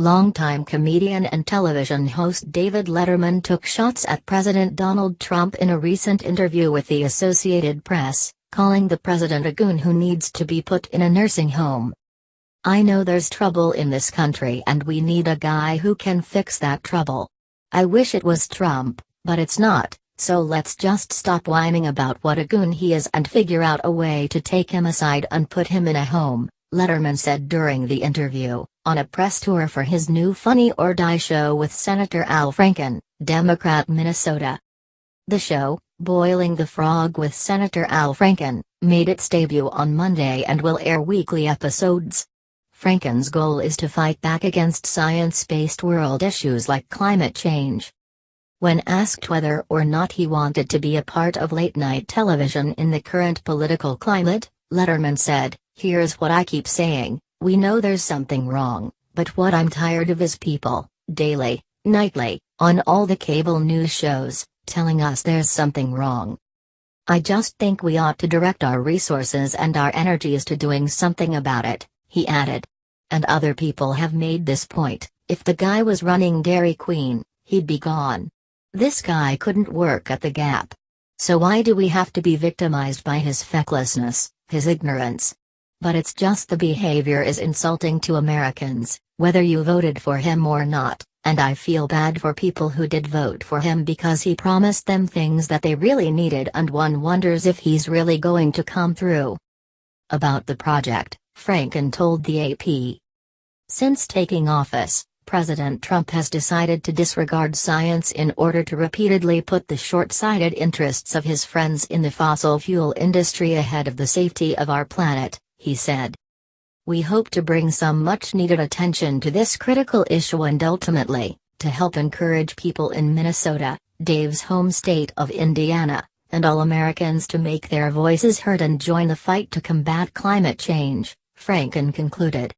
Longtime comedian and television host David Letterman took shots at President Donald Trump in a recent interview with the Associated Press, calling the president a goon who needs to be put in a nursing home. "I know there's trouble in this country and we need a guy who can fix that trouble. I wish it was Trump, but it's not, so let's just stop whining about what a goon he is and figure out a way to take him aside and put him in a home," Letterman said during the interview, on a press tour for his new Funny or Die show with Senator Al Franken, Democrat Minnesota. The show, Boiling the Frog with Senator Al Franken, made its debut on Monday and will air weekly episodes. Franken's goal is to fight back against science-based world issues like climate change. When asked whether or not he wanted to be a part of late-night television in the current political climate, Letterman said, "Here's what I keep saying, we know there's something wrong, but what I'm tired of is people, daily, nightly, on all the cable news shows, telling us there's something wrong. I just think we ought to direct our resources and our energies to doing something about it," he added. "And other people have made this point, if the guy was running Dairy Queen, he'd be gone. This guy couldn't work at the Gap. So why do we have to be victimized by his fecklessness, his ignorance? But it's just the behavior is insulting to Americans, whether you voted for him or not, and I feel bad for people who did vote for him because he promised them things that they really needed and one wonders if he's really going to come through." About the project, Franken told the AP. Since taking office, President Trump has decided to disregard science in order to repeatedly put the short-sighted interests of his friends in the fossil fuel industry ahead of the safety of our planet, he said. "We hope to bring some much-needed attention to this critical issue and ultimately, to help encourage people in Minnesota, Dave's home state of Indiana, and all Americans to make their voices heard and join the fight to combat climate change," Franken concluded.